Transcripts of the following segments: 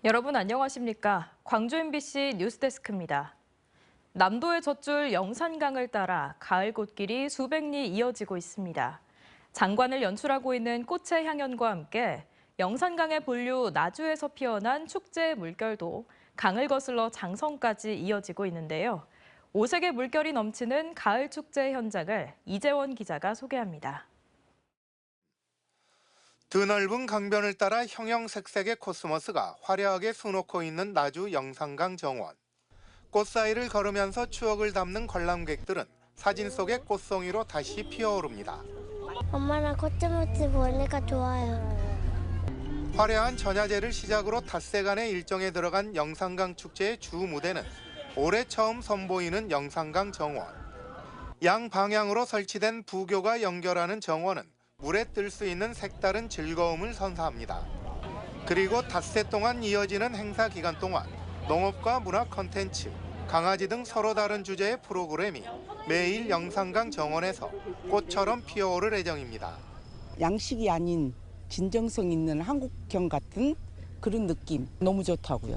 여러분 안녕하십니까? 광주 MBC 뉴스데스크입니다. 남도의 젖줄 영산강을 따라 가을 꽃길이 수백 리 이어지고 있습니다. 장관을 연출하고 있는 꽃의 향연과 함께 영산강의 본류 나주에서 피어난 축제의 물결도 강을 거슬러 장성까지 이어지고 있는데요. 오색의 물결이 넘치는 가을 축제 현장을 이재원 기자가 소개합니다. 드넓은 강변을 따라 형형색색의 코스모스가 화려하게 수놓고 있는 나주 영산강 정원. 꽃 사이를 걸으면서 추억을 담는 관람객들은 사진 속의 꽃송이로 다시 피어오릅니다. 엄마랑 코스모스 보니까 좋아요. 화려한 전야제를 시작으로 닷새간의 일정에 들어간 영산강 축제의 주 무대는 올해 처음 선보이는 영산강 정원. 양방향으로 설치된 부교가 연결하는 정원은 물에 뜰 수 있는 색다른 즐거움을 선사합니다. 그리고 닷새 동안 이어지는 행사 기간 동안 농업과 문화 콘텐츠, 강아지 등 서로 다른 주제의 프로그램이 매일 영산강 정원에서 꽃처럼 피어오를 예정입니다. 양식이 아닌 진정성 있는 한국경 같은 그런 느낌 너무 좋다고요.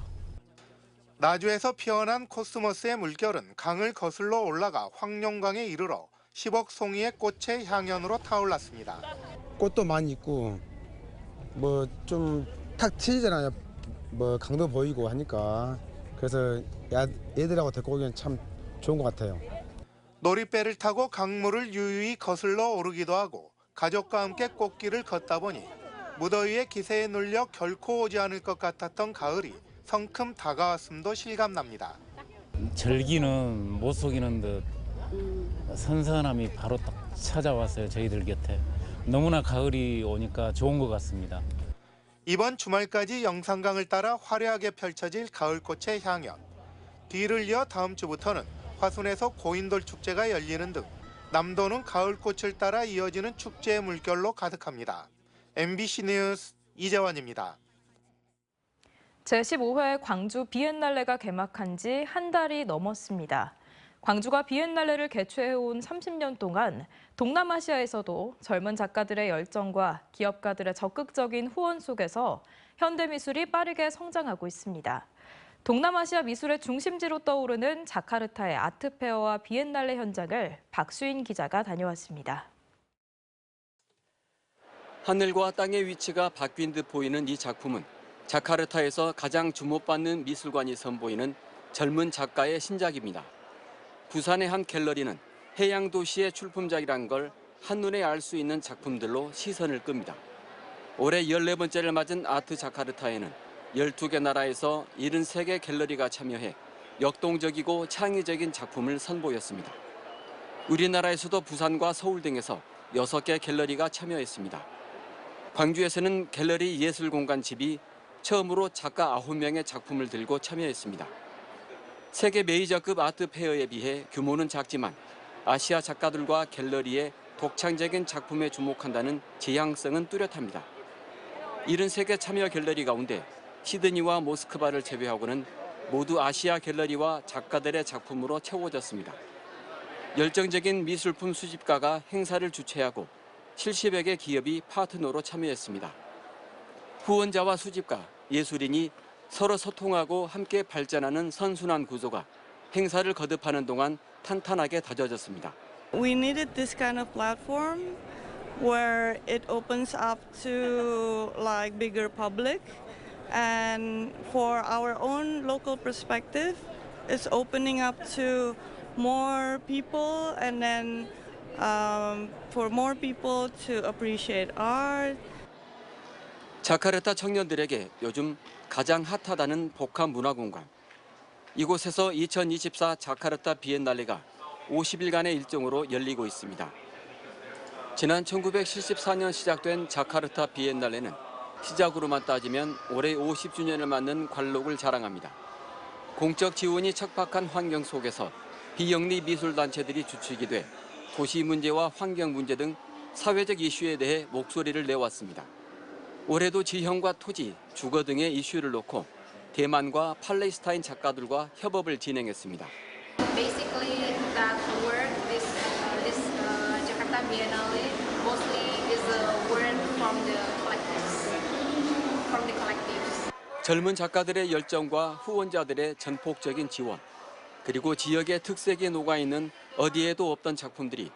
나주에서 피어난 코스모스의 물결은 강을 거슬러 올라가 황룡강에 이르러 10억 송이의 꽃의 향연으로 타올랐습니다. 꽃도 많이 있고 뭐 좀 탁 트이잖아요. 뭐 강도 보이고 하니까 그래서 애들하고 데리고 오기엔 참 좋은 것 같아요. 놀이배를 타고 강물을 유유히 거슬러 오르기도 하고 가족과 함께 꽃길을 걷다 보니 무더위의 기세에 눌려 결코 오지 않을 것 같았던 가을이 성큼 다가왔음도 실감납니다. 절기는 못 속이는 듯 선선함이 바로 딱 찾아왔어요, 저희들 곁에. 너무나 가을이 오니까 좋은 것 같습니다. 이번 주말까지 영산강을 따라 화려하게 펼쳐질 가을꽃의 향연. 뒤를 이어 다음 주부터는 화순에서 고인돌 축제가 열리는 등 남도는 가을꽃을 따라 이어지는 축제의 물결로 가득합니다. MBC 뉴스 이재원입니다. 제15회 광주 비엔날레가 개막한 지 한 달이 넘었습니다. 광주가 비엔날레를 개최해온 30년 동안 동남아시아에서도 젊은 작가들의 열정과 기업가들의 적극적인 후원 속에서 현대미술이 빠르게 성장하고 있습니다. 동남아시아 미술의 중심지로 떠오르는 자카르타의 아트페어와 비엔날레 현장을 박수인 기자가 다녀왔습니다. 하늘과 땅의 위치가 바뀐 듯 보이는 이 작품은 자카르타에서 가장 주목받는 미술관이 선보이는 젊은 작가의 신작입니다. 부산의 한 갤러리는 해양 도시의 출품작이란 걸 한눈에 알 수 있는 작품들로 시선을 끕니다. 올해 14번째를 맞은 아트 자카르타에는 12개 나라에서 73개 갤러리가 참여해 역동적이고 창의적인 작품을 선보였습니다. 우리나라에서도 부산과 서울 등에서 6개 갤러리가 참여했습니다. 광주에서는 갤러리 예술공간집이 처음으로 작가 9명의 작품을 들고 참여했습니다. 세계 메이저급 아트 페어에 비해 규모는 작지만 아시아 작가들과 갤러리의 독창적인 작품에 주목한다는 지향성은 뚜렷합니다. 73개 참여 갤러리 가운데 시드니와 모스크바를 제외하고는 모두 아시아 갤러리와 작가들의 작품으로 채워졌습니다. 열정적인 미술품 수집가가 행사를 주최하고 70여 개 기업이 파트너로 참여했습니다. 후원자와 수집가, 예술인이 서로 소통하고 함께 발전하는 선순환 구조가 행사를 거듭하는 동안 탄탄하게 다져졌습니다. We needed this kind of platform where it opens up to like bigger public, and for our own local perspective, it's opening up to more people, and then for more people to appreciate art. 자카르타 청년들에게 요즘 가장 핫하다는 복합 문화공간. 이곳에서 2024 자카르타 비엔날레가 50일간의 일정으로 열리고 있습니다. 지난 1974년 시작된 자카르타 비엔날레는 시작으로만 따지면 올해 50주년을 맞는 관록을 자랑합니다. 공적 지원이 척박한 환경 속에서 비영리 미술단체들이 주축이 돼 도시 문제와 환경 문제 등 사회적 이슈에 대해 목소리를 내왔습니다. 올해도 지형과 토지, 주거 등의 이슈를 놓고 대만과 팔레스타인 작가들과 협업을 진행했습니다. Basically, that work, this Jakarta Biennale, mostly is a work from the collectives. 젊은 작가들의 열정과 후원자들의 전폭적인 지원, 그리고 지역의 특색이 녹아있는 어디에도 없던 작품들이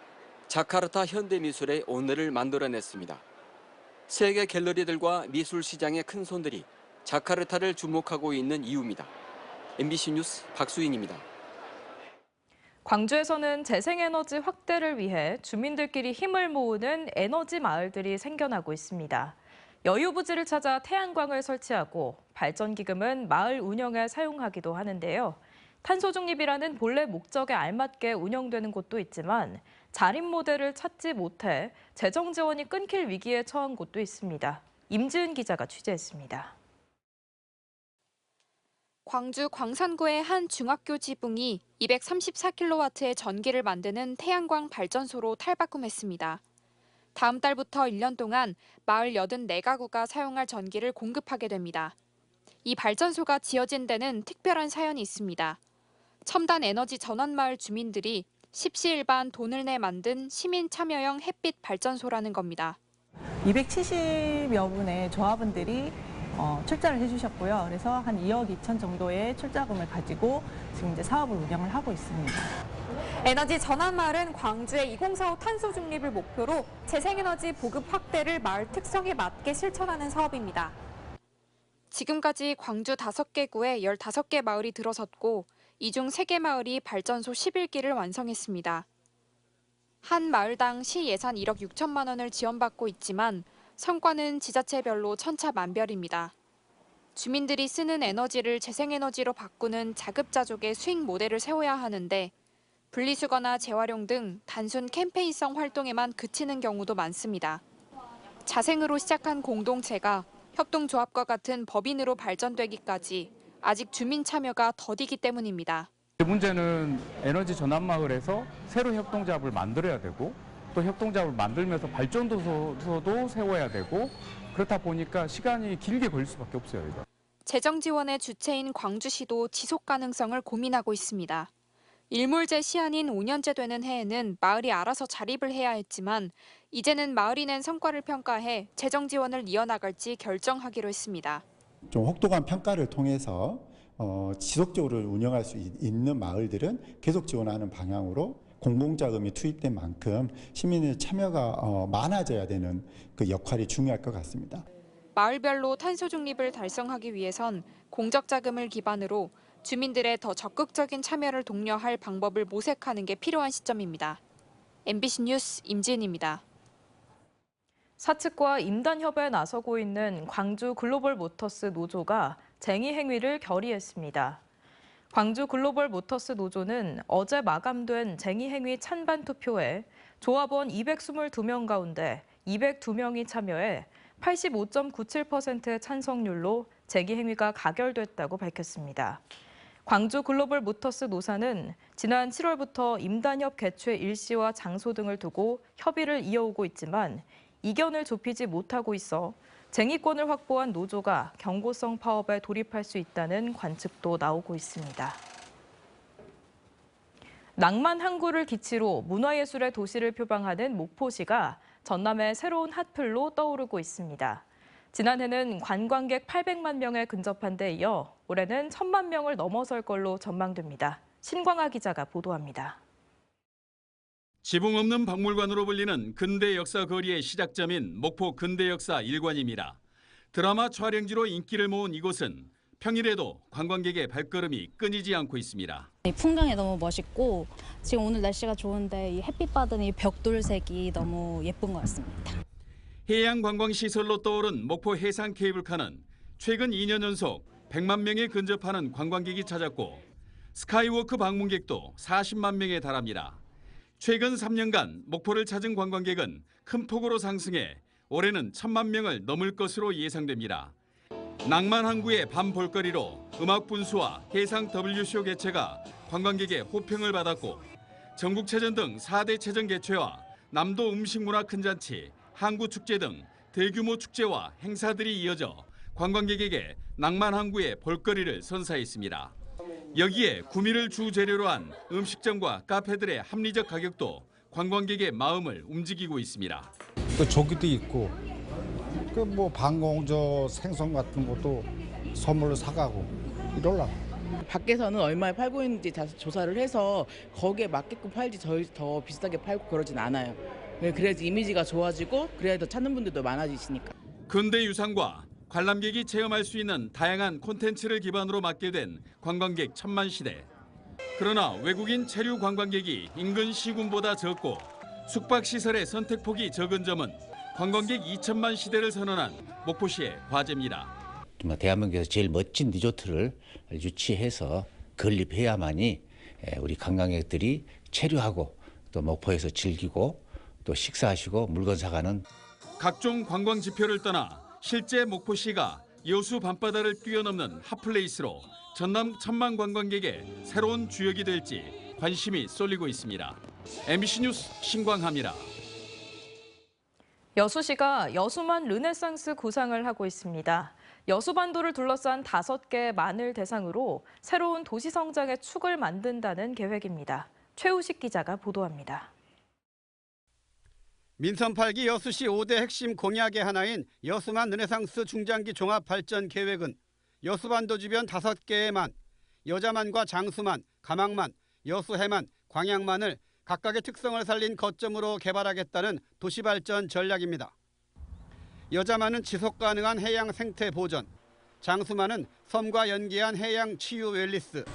자카르타 현대미술의 오늘을 만들어냈습니다. 세계 갤러리들과 미술 시장의 큰손들이 자카르타를 주목하고 있는 이유입니다. MBC 뉴스 박수인입니다. 광주에서는 재생에너지 확대를 위해 주민들끼리 힘을 모으는 에너지 마을들이 생겨나고 있습니다. 여유부지를 찾아 태양광을 설치하고 발전기금은 마을 운영에 사용하기도 하는데요. 탄소 중립이라는 본래 목적에 알맞게 운영되는 곳도 있지만 자립 모델을 찾지 못해 재정 지원이 끊길 위기에 처한 곳도 있습니다. 임지은 기자가 취재했습니다. 광주 광산구의 한 중학교 지붕이 234kW의 전기를 만드는 태양광 발전소로 탈바꿈했습니다. 다음 달부터 1년 동안 마을 84가구가 사용할 전기를 공급하게 됩니다. 이 발전소가 지어진 데는 특별한 사연이 있습니다. 첨단 에너지 전환마을 주민들이 십시일반 돈을 내 만든 시민 참여형 햇빛 발전소라는 겁니다. 270여 분의 조합원들이 출자를 해주셨고요. 그래서 한 2억 2천 정도의 출자금을 가지고 지금 이제 사업을 운영을 하고 있습니다. 에너지 전환마을은 광주의 2045 탄소 중립을 목표로 재생에너지 보급 확대를 마을 특성에 맞게 실천하는 사업입니다. 지금까지 광주 5개 구에 15개 마을이 들어섰고 이 중 3개 마을이 발전소 11기를 완성했습니다. 한 마을당 시 예산 1억 6천만 원을 지원받고 있지만 성과는 지자체별로 천차만별입니다. 주민들이 쓰는 에너지를 재생에너지로 바꾸는 자급자족의 수익 모델을 세워야 하는데 분리수거나 재활용 등 단순 캠페인성 활동에만 그치는 경우도 많습니다. 자생으로 시작한 공동체가 협동조합과 같은 법인으로 발전되기까지 아직 주민 참여가 더디기 때문입니다. 문제는 에너지 전환마을에서 새로 협동조합을 만들어야 되고 또 협동조합을 만들면서 발전소도 세워야 되고 그렇다 보니까 시간이 길게 걸릴 수밖에 없어요. 이거. 재정 지원의 주체인 광주시도 지속 가능성을 고민하고 있습니다. 일몰제 시한인 5년째 되는 해에는 마을이 알아서 자립을 해야 했지만 이제는 마을이 낸 성과를 평가해 재정 지원을 이어나갈지 결정하기로 했습니다. 좀 혹독한 평가를 통해서 지속적으로 운영할 수 있는 마을들은 계속 지원하는 방향으로 공공자금이 투입된 만큼 시민의 참여가 많아져야 되는 그 역할이 중요할 것 같습니다. 마을별로 탄소 중립을 달성하기 위해선 공적 자금을 기반으로 주민들의 더 적극적인 참여를 독려할 방법을 모색하는 게 필요한 시점입니다. MBC 뉴스 임지은입니다. 사측과 임단협에 나서고 있는 광주 글로벌 모터스 노조가 쟁의 행위를 결의했습니다. 광주 글로벌 모터스 노조는 어제 마감된 쟁의 행위 찬반 투표에 조합원 222명 가운데 202명이 참여해 85.97%의 찬성률로 쟁의 행위가 가결됐다고 밝혔습니다. 광주 글로벌 모터스 노사는 지난 7월부터 임단협 개최 일시와 장소 등을 두고 협의를 이어오고 있지만 이견을 좁히지 못하고 있어 쟁의권을 확보한 노조가 경고성 파업에 돌입할 수 있다는 관측도 나오고 있습니다. 낭만 항구를 기치로 문화예술의 도시를 표방하는 목포시가 전남의 새로운 핫플로 떠오르고 있습니다. 지난해는 관광객 800만 명에 근접한 데 이어 올해는 1,000만 명을 넘어설 걸로 전망됩니다. 신광아 기자가 보도합니다. 지붕 없는 박물관으로 불리는 근대 역사 거리의 시작점인 목포 근대역사 1관입니다. 드라마 촬영지로 인기를 모은 이곳은 평일에도 관광객의 발걸음이 끊이지 않고 있습니다. 이 풍경이 너무 멋있고 지금 오늘 날씨가 좋은데 이 햇빛 받은 이 벽돌색이 너무 예쁜 것 같습니다. 해양관광시설로 떠오른 목포 해상 케이블카는 최근 2년 연속 100만 명에 근접하는 관광객이 찾았고 스카이워크 방문객도 40만 명에 달합니다. 최근 3년간 목포를 찾은 관광객은 큰 폭으로 상승해 올해는 1,000만 명을 넘을 것으로 예상됩니다. 낭만 항구의 밤 볼거리로 음악 분수와 해상 WCO 개최가 관광객의 호평을 받았고 전국체전 등 4대 체전 개최와 남도 음식문화 큰잔치, 항구축제 등 대규모 축제와 행사들이 이어져 관광객에게 낭만 항구의 볼거리를 선사했습니다. 여기에 구미를 주재료로 한 음식점과 카페들의 합리적 가격도 관광객의 마음을 움직이고 있습니다. 그 조기도 있고 그 뭐 방공저 생선 같은 것도 선물로 사가고 이럴라고. 밖에서는 얼마에 팔고 있는지 조사를 해서 거기에 맞게끔 팔지 저희 더 비싸게 팔고 그러진 않아요. 그래야지 이미지가 좋아지고 그래야 더 찾는 분들도 많아지시니까. 근대 유산과 관람객이 체험할 수 있는 다양한 콘텐츠를 기반으로 맡게 된 관광객 천만시대. 그러나 외국인 체류 관광객이 인근 시군보다 적고 숙박시설의 선택폭이 적은 점은 관광객 2천만 시대를 선언한 목포시의 과제입니다. 대한민국에서 제일 멋진 리조트를 유치해서 건립해야만이 우리 관광객들이 체류하고 또 목포에서 즐기고 또 식사하시고 물건 사가는 각종 관광 지표를 떠나 실제 목포시가 여수 밤바다를 뛰어넘는 핫플레이스로 전남 천만 관광객의 새로운 주역이 될지 관심이 쏠리고 있습니다. MBC 뉴스 신광하입니다. 여수시가 여수만 르네상스 구상을 하고 있습니다. 여수반도를 둘러싼 5개의 만을 대상으로 새로운 도시성장의 축을 만든다는 계획입니다. 최우식 기자가 보도합니다. 민선 8기 여수시 5대 핵심 공약의 하나인 여수만 르네상스 중장기 종합발전 계획은 여수반도 주변 5개의 만, 여자만과 장수만, 가망만, 여수해만, 광양만을 각각의 특성을 살린 거점으로 개발하겠다는 도시발전 전략입니다. 여자만은 지속가능한 해양 생태 보전, 장수만은 섬과 연계한 해양 치유 웰리스,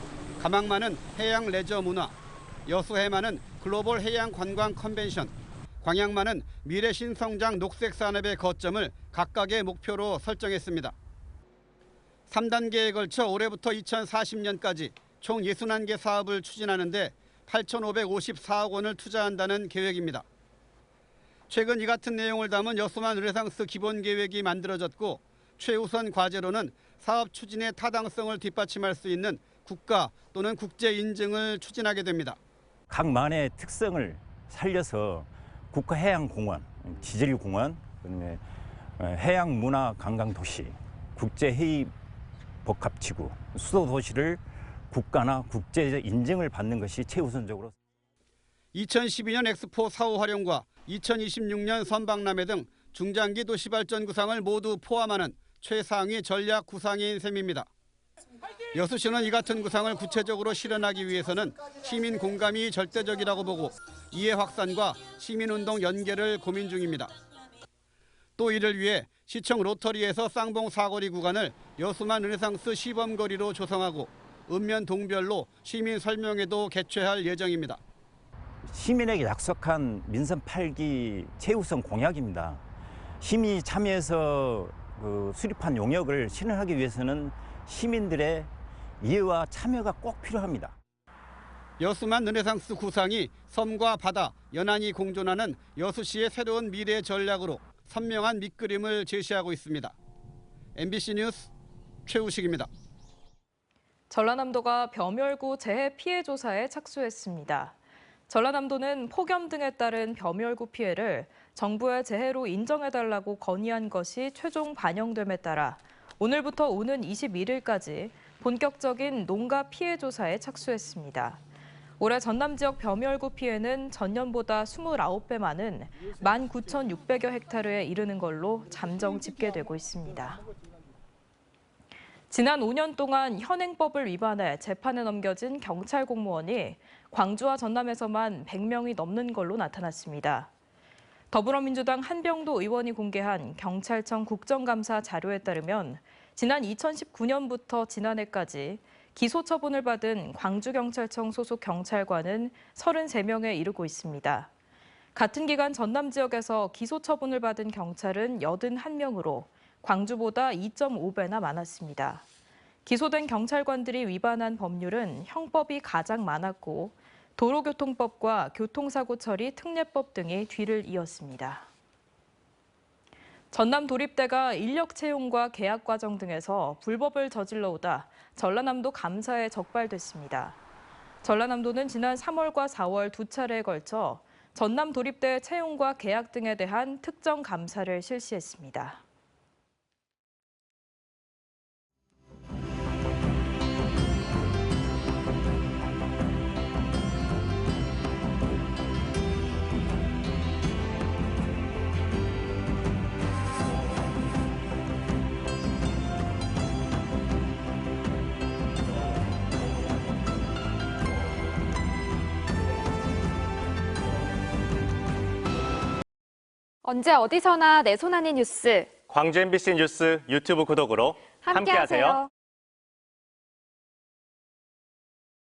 가망만은 해양 레저 문화, 여수해만은 글로벌 해양 관광 컨벤션, 광양만은 미래 신성장 녹색 산업의 거점을 각각의 목표로 설정했습니다. 3단계에 걸쳐 올해부터 2040년까지 총 61개 사업을 추진하는데 8,554억 원을 투자한다는 계획입니다. 최근 이 같은 내용을 담은 여수만 르네상스 기본계획이 만들어졌고 최우선 과제로는 사업 추진의 타당성을 뒷받침할 수 있는 국가 또는 국제 인증을 추진하게 됩니다. 각 만의 특성을 살려서 국가해양공원, 지질공원, 그다음에 해양문화관광도시, 국제회의복합지구, 수도도시를 국가나 국제 인증을 받는 것이 최우선적으로. 2012년 엑스포 사후 활용과 2026년 선박람회 등 중장기 도시발전 구상을 모두 포함하는 최상위 전략 구상인 셈입니다. 여수시는 이 같은 구상을 구체적으로 실현하기 위해서는 시민 공감이 절대적이라고 보고 이해 확산과 시민운동 연계를 고민 중입니다. 또 이를 위해 시청 로터리에서 쌍봉 사거리 구간을 여수만 르네상스 시범거리로 조성하고 읍면 동별로 시민 설명회도 개최할 예정입니다. 시민에게 약속한 민선 8기 최우선 공약입니다. 시민이 참여해서 수립한 용역을 실현하기 위해서는 시민들의 이해와 참여가 꼭 필요합니다. 여수만 르네상스 구상이 섬과 바다, 연안이 공존하는 여수시의 새로운 미래 전략으로 선명한 밑그림을 제시하고 있습니다. MBC 뉴스 최우식입니다. 전라남도가 범열구 재해 피해 조사에 착수했습니다. 전라남도는 폭염 등에 따른 범열구 피해를 정부의 재해로 인정해달라고 건의한 것이 최종 반영됨에 따라 오늘부터 오는 21일까지 본격적인 농가 피해 조사에 착수했습니다. 올해 전남 지역 범열구 피해는 전년보다 29배 많은 19,600여 헥타르에 이르는 걸로 잠정 집계되고 있습니다. 지난 5년 동안 현행법을 위반해 재판에 넘겨진 경찰 공무원이 광주와 전남에서만 100명이 넘는 걸로 나타났습니다. 더불어민주당 한병도 의원이 공개한 경찰청 국정감사 자료에 따르면 지난 2019년부터 지난해까지 기소 처분을 받은 광주경찰청 소속 경찰관은 33명에 이르고 있습니다. 같은 기간 전남 지역에서 기소 처분을 받은 경찰은 81명으로 광주보다 2.5배나 많았습니다. 기소된 경찰관들이 위반한 법률은 형법이 가장 많았고 도로교통법과 교통사고 처리 특례법 등이 뒤를 이었습니다. 전남 도립대가 인력 채용과 계약 과정 등에서 불법을 저질러 오다 전라남도 감사에 적발됐습니다. 전라남도는 지난 3월과 4월 두 차례에 걸쳐 전남 도립대 채용과 계약 등에 대한 특정 감사를 실시했습니다. 언제 어디서나 내 손 안의 뉴스. 광주 MBC 뉴스 유튜브 구독으로 함께하세요.